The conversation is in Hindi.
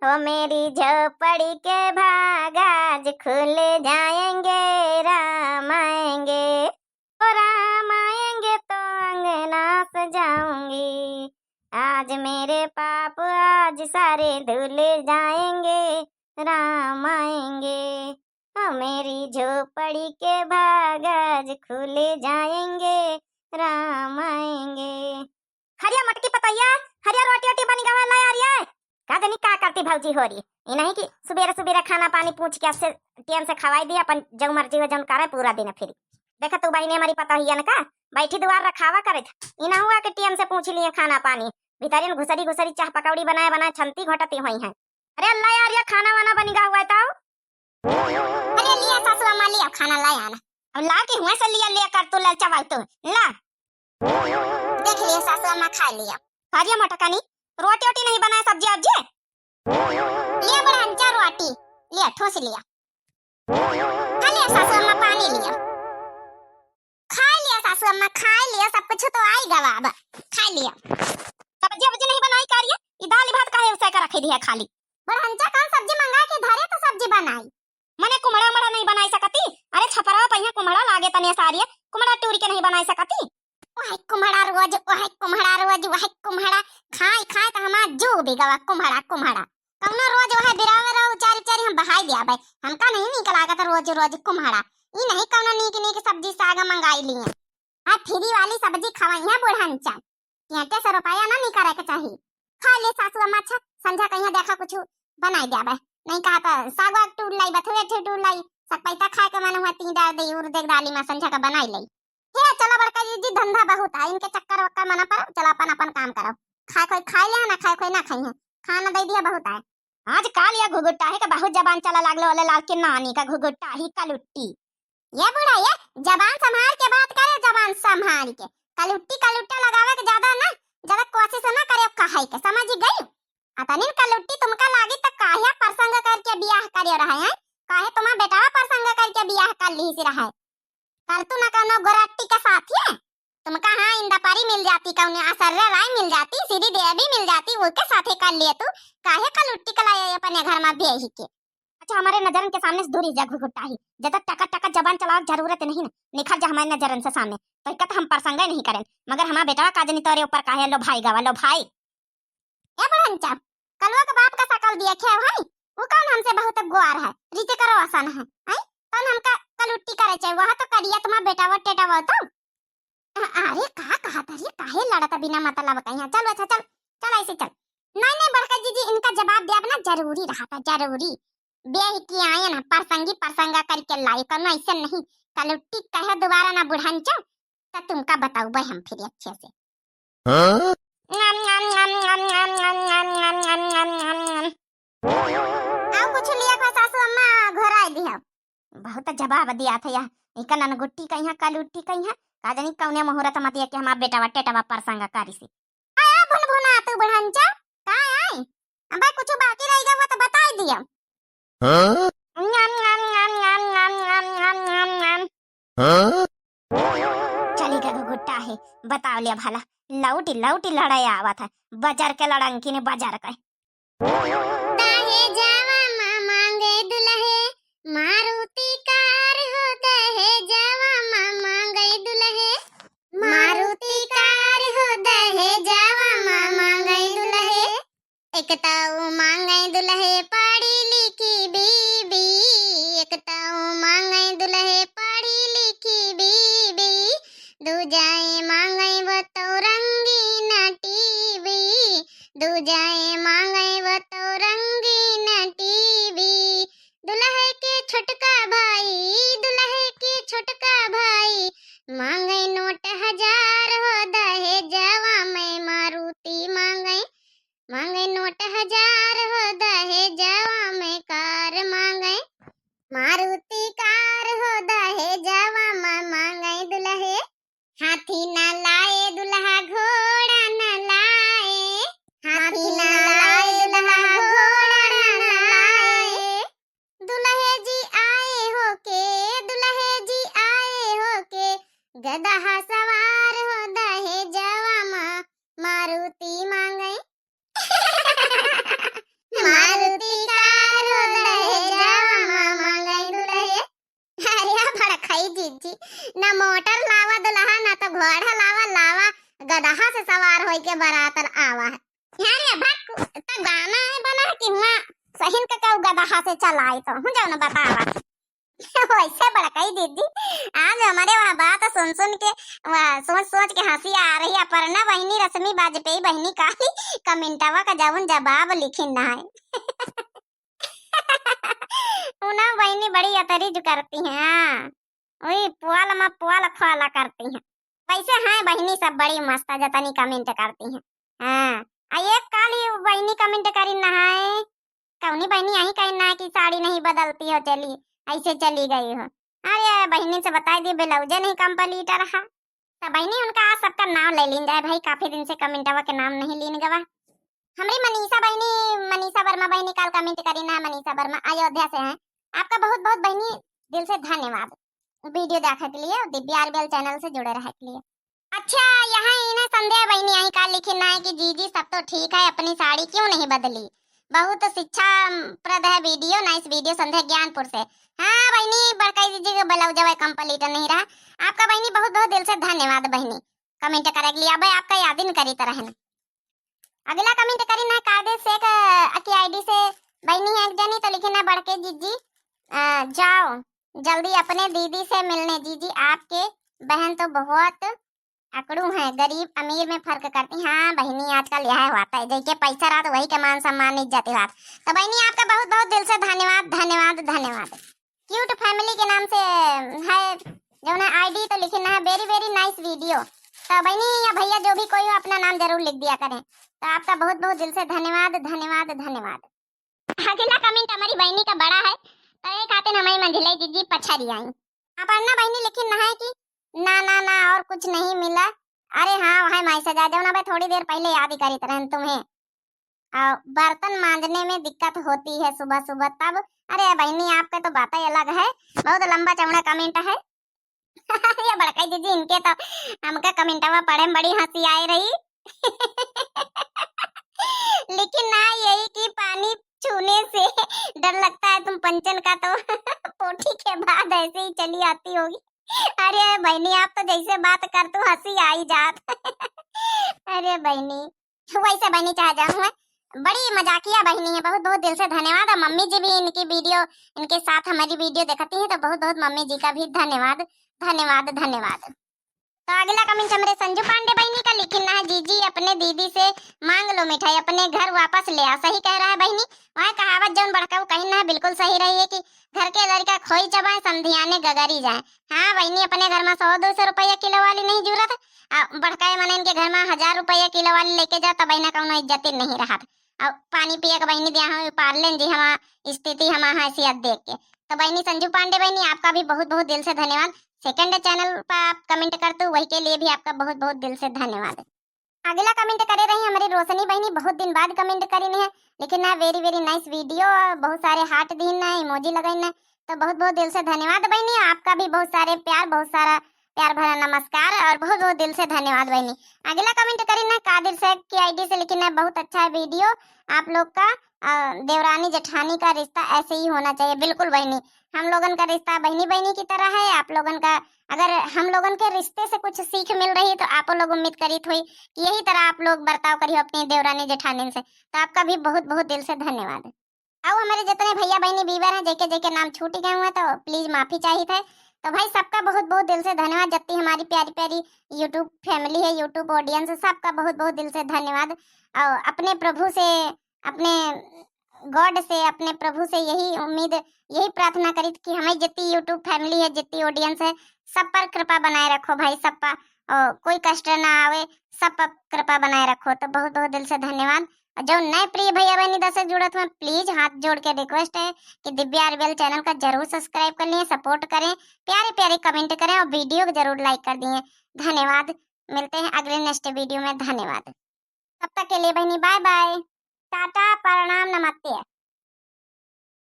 वो मेरी झोपड़ी के भाग आज खुल जाएंगे, राम आएंगे, ओ राम आएंगे तो अंगना सजाऊंगी। आज मेरे पाप आज सारे धुल जाएंगे, राम आएंगे। ओ मेरी झोपड़ी के भाग आज खुल जाएंगे, राम आएंगे। हरिया मटकी पतैया, हरिया रोटी रोटी बनी गवा ला यार ये। का जानी का करती भौजी हो रही ये नहीं कि सुबेरे सुबेरे खाना पानी पूछ के से टीएम से खवाई दिया अपन जो मर्जी हो जौन करे पूरा दिन फिर देखा तू बहने हमारी पता ही है ना का बैठी दुआर रखावा करे ई ना हुआ कि टीएम से पूछ लिए खाना पानी भीतरिन घुसरी घुसरी चाह पकौड़ी बनाए बनाए छंती घोटती हुई है। अरे अल्लाह यार ये खाना वाना बनी गा हुआ है अरे लिया सासू अम्मा लिया खाना लाया ना अब ला के हुआ से लिया लिया कर तू ललचा वाल तू ला देख लिया सासू अम्मा खा लिया हरिया मटकानी रोटी रोटी नहीं बनाया सब्जी अब्जी लिया बड़ा अंचा रोटी लिया ठोस लिया खा लिया सासू अम्मा पानी लिया खा लिया सासू अम्मा खा लिया सब कुछ तो आएगा बाबा खा लिया सब्जी अब्जी नहीं बनाई कार्य ये दाल भात काहे उसे का रखी दिया खाली बड़ा अंचा कौन सब्जी मंगा के धरे तो सब्जी बनाई मने कुमड़ा मड़ा नहीं बनाई सकती अरे छपरा पहिया कुमड़ा लागे तने सारी कुमड़ा टूरी के नहीं बनाई सकती ओहे कुम्हड़ा रोज ओहे कुम्हड़ा खाए खाए त हमार जो बेगवा कुम्हड़ा कौनो रोज ओहे बिरावे रहो चारी चारी हम बहाई दिया भाई हमका नहीं निकल आगा त रोज रोज कुम्हड़ा ई नहीं कौनो नीक नीक सब्जी साग मंगाई लिए आ फ्री वाली सब्जी खवाई है बुढ़ानचा केते से रुपया ना निकरे के चाहिए खा ले सासू अम्मा अच्छा संझा कहिया देखा कुछ बनाई दे भाई नहीं कहा त साग वाग टूट लाई बथुए टूट लाई सकपैता खाए के मन हुआ तीन डाल दे उर देख डाली में संझा का बनाई लाई हे चला बड़का जी धंधा बहुत है इनके चक्कर वक्कर मना पर चला अपन अपन काम करो खाए कोई खाए ले ना खाए कोई ना खाई है खाना दे दिया बहुत है आज काल या घुघुट्टा है का बहुत जबान चला लागलो वाले लाल के नानी का घुघुट्टा ही कलुट्टी ये बुढ़ा ये जबान संभाल के बात करे जबान संभाल के कलुट्टा लगावे के ज्यादा कोशिश ना करे कहाई के समझ गई अतनिन कलुट्टी तुमका लागी त काहे प्रसंग करके बियाह करे रहा है काहे तुम्हारा बेटा प्रसंग करके बियाह कर ली से रहा है कर तू ना कौनो गोरट्टी के साथ है तुमका हाँ इंदा पारी मिल जाती कौने असर्रा राय मिल जाती सीधी देवी मिल जाती वो के साथे कर लिए तू काहे कलुट्टी कलाया अपने घर में भेज के अच्छा हमारे नजरन के सामने से दूरी जा घुघुट्टा ही जब तक टका जबान चलाओ जरूरत नहीं ना निखर जा हमारे नजरन से सामने तो इकत हम प्रसंग नहीं करें मगर हमारा बेटा काजनी तोरे ऊपर काहे लो भाई गवा लो भाई ए बड़ंचा कलवा का बाप का शकल दिया क्या भाई वो कौन हमसे बहुत गुआर है रीते करो आसान है हैं कौन हमका कलुट्टी करे चाहिए वहां तो करिया तुम्हारा बेटा वो टेटा वो तो अरे का कहा तरी काहे लड़ता बिना मतलब कहीं चल अच्छा चल ऐसे चल नहीं बड़का जी इनका जवाब दे ना जरूरी रहा था जरूरी बेह की आए ना प्रसंगा करके लाई करना ऐसे नहीं कलुट्टी कहे दोबारा ना बुढ़ांचा तो तुमका बताऊ भाई हम फिर अच्छे से आओ कुछ लिया का सासू अम्मा घर आई दिया बहुत जवाब दिया था यार एक नन गुट्टी कहिया कलुट्टी कहिया काजनी कौने मुहूर्त मत के हमार बेटा टेटवा प्रसंग कारी से आया भुन भुना तू बढ़ंचा का आई अब कुछ बाकी रह गया तो बता दिया हां चली का गुट्टा है बताओ लिया भला लौटी लड़ाई आवा था बाजार के लड़ंकी ने बाजार का ताहे जावा मांगे दुल्हे मारुति कार हो दहे जावा मांगे दुल्हे मारुति कार हो दहे जावा मांगे दुल्हे एक ताऊ मांगे दुल्हे पढ़ी लिखी बीबी एक ताऊ मांगे दुल्हे पढ़ी लिखी बीबी दूजाए मांगे वो तो रंगीन टीवी दूजाए मांगे वो तो गदहा से सवार होके बरातर आवा है। अरे भक तो गाना है बना कि मां सहिन का कऊ गदहा से चलाई तो हूं जाओ ना बतावा। वैसे बड़काई दीदी आज हमारे वहाँ बात सुन सुन के सोच सोच के हंसी आ रही है। अपर्णा बहनी रश्मि वाजपेयी बहनी का कमेंटवा का जवाब लिखी ना है। उना बहनी बड़ी अतरी जो करती हैं वही पुआला खुआला करती हैं। वैसे हैं बहनी सब बड़ी मस्त जतनी कमेंट करती हैं। हाँ एक काली बहनी कमेंट करी नहाए कौनी बहनी यही कहना है कि साड़ी नहीं बदलती हो चली ऐसे चली गई हो। अरे बहनी से बता दी ब्लाउजे नहीं कंप्लीट रहा तो बहनी उनका आज सबका नाम ले लीन जाए भाई। काफी दिन से कमेंटवा के नाम नहीं लीन गवा। हमारी मनीषा वर्मा बहनी काल कमेंट करी ना। मनीषा वर्मा अयोध्या से हैं। आपका बहुत बहुत बहनी दिल से धन्यवाद वीडियो देखने के लिए, दिव्या आरबीएल चैनल से जुड़े रहने के लिए। अच्छा यहाँ इन्हें संध्या बहनी यही काल लिखी ना है कि जी सब तो ठीक है अपनी साड़ी क्यों नहीं बदली। बहुत शिक्षा प्रद है वीडियो, नाइस वीडियो संध्या ज्ञानपुर से। हाँ बहनी बड़काई दीजिए ब्लाउज कंप्लीट नहीं रहा। आपका बहनी बहुत बहुत दिल से धन्यवाद बहनी कमेंट करे के लिए। अब आपका याद ही करी तरह ना। अगला कमेंट करी ना कागज से की आईडी से बहनी है एक जनी तो लिखी ना बड़के जीजी जाओ जल्दी अपने दीदी से मिलने। जीजी आपके बहन तो बहुत अकड़ू है, गरीब अमीर में फर्क करती। हाँ बहनी आजकल यह होता है जैसे पैसा रहा तो वही के मान सम्मान इज्जत बात। तो बहनी आपका बहुत बहुत दिल से धन्यवाद धन्यवाद धन्यवाद। क्यूट फैमिली के नाम से है जो ना आईडी तो लिखना है वेरी वेरी नाइस वीडियो। तो बहनी या भैया जो भी कोई हो अपना नाम जरूर लिख दिया करें। तो आपका बहुत बहुत दिल से धन्यवाद धन्यवाद धन्यवाद। अगला कमेंट हमारी बहनी का बड़ा है तो एक आते हमारी मंझिला जीजी पछाड़ी आई। अपर्णा बहनी लिखी ना है कि ना और कुछ नहीं मिला। अरे हाँ वह मैसेज आ जाओ ना भाई थोड़ी देर पहले याद ही करी तरह तुम्हें। बर्तन मांजने में दिक्कत होती है सुबह सुबह तब। अरे बहनी आपका तो बात ही अलग है, बहुत लंबा चौड़ा कमेंट है। ये बड़काई दीदी इनके तो हमका कमेंटवा पढ़े में बड़ी हंसी आई रही। लेकिन ना यही कि पानी छूने से डर लगता है तुम पंचन का तो पोटी के बाद ऐसे ही चली आती होगी। अरे बहनी आप तो जैसे बात कर तू हंसी आई जात। अरे बहनी वैसे बहनी चाह जाऊं मैं बड़ी मजाकिया बहनी है। बहुत बहुत दिल से धन्यवाद। और मम्मी जी भी इनकी वीडियो इनके साथ हमारी वीडियो देखती हैं तो बहुत बहुत मम्मी जी का भी धन्यवाद धन्यवाद धन्यवाद। तो अगला कमेंट हमारे संजू पांडे बहनी का लिखना है जीजी अपने दीदी से मांग लो मिठाई अपने घर वापस ले आ। सही कह रहा है बहनी। वह कहावत जौन बड़का कहना है बिल्कुल सही रही है कि घर के लड़का खोई चबाए समधियाने गगरी जाए। हाँ बहनी अपने घर में 100-200 रुपया किलो वाली नहीं जरूरत। बड़का मने इनके घर में 1000 रुपया किलो वाली लेके जाओ तो बहना कौनो इज्जत नहीं रहा। अब पानी पिए के बहनी दिया हम पार्लन जी हम स्थिति हम हैसियत देख के। तो बहनी संजू पांडे बहनी आपका भी बहुत बहुत दिल से धन्यवाद। सेकंड चैनल पर आप कमेंट करते हो वही के लिए भी आपका बहुत बहुत दिल से धन्यवाद। अगला कमेंट करे रही हमारी रोशनी बहनी बहुत दिन बाद कमेंट करी है लेकिन ना वेरी वेरी नाइस वीडियो बहुत सारे हार्ट दीन ना इमोजी लगाई ना। तो बहुत बहुत दिल से धन्यवाद बहनी। आपका भी बहुत सारे प्यार बहुत सारा प्यार भरा नमस्कार और बहुत बहुत दिल से धन्यवाद बहनी। अगला कमेंट करी ना कादिर शेख की आईडी से लिखना बहुत अच्छा है वीडियो आप लोग का। देवरानी जेठानी का रिश्ता ऐसे ही होना चाहिए। बिल्कुल बहनी हम लोगन का रिश्ता बहनी बहनी की तरह है। आप लोगन का अगर हम लोगन के रिश्ते से कुछ सीख मिल रही है तो आप लोग उम्मीद करीत हुई कि यही तरह आप लोग बर्ताव करिए अपनी देवरानी जेठानी से। तो आपका भी बहुत बहुत दिल से धन्यवाद। अब हमारे जितने भैया बहनी बीवर हैं जेके जेके नाम छूट गए हुए तो प्लीज माफी चाहिए थे। तो भाई सबका बहुत बहुत दिल से धन्यवाद। जितनी हमारी प्यारी प्यारी यूट्यूब फैमिली है यूट्यूब ऑडियंस सबका बहुत बहुत दिल से धन्यवाद। और अपने प्रभु से अपने गॉड से अपने प्रभु से यही उम्मीद यही प्रार्थना करी कि हमें जितनी यूट्यूब फैमिली है जितनी ऑडियंस है सब पर कृपा बनाए रखो भाई। सब पर कोई कष्ट ना आवे सब पर कृपा बनाए रखो। तो बहुत बहुत दिल से धन्यवाद। जो नए प्रिय भैया बहनी दस से जुड़त हुए प्लीज हाथ जोड़ के रिक्वेस्ट है कि दिव्या आरबीएल चैनल का जरूर सब्सक्राइब कर लिए सपोर्ट करें प्यारे प्यारे कमेंट करें और वीडियो को जरूर लाइक कर दिए। धन्यवाद। मिलते हैं अगले नेक्स्ट वीडियो में। धन्यवाद। तब तक के लिए बहनी बाय बाय टाटा प्रणाम नमस्ते।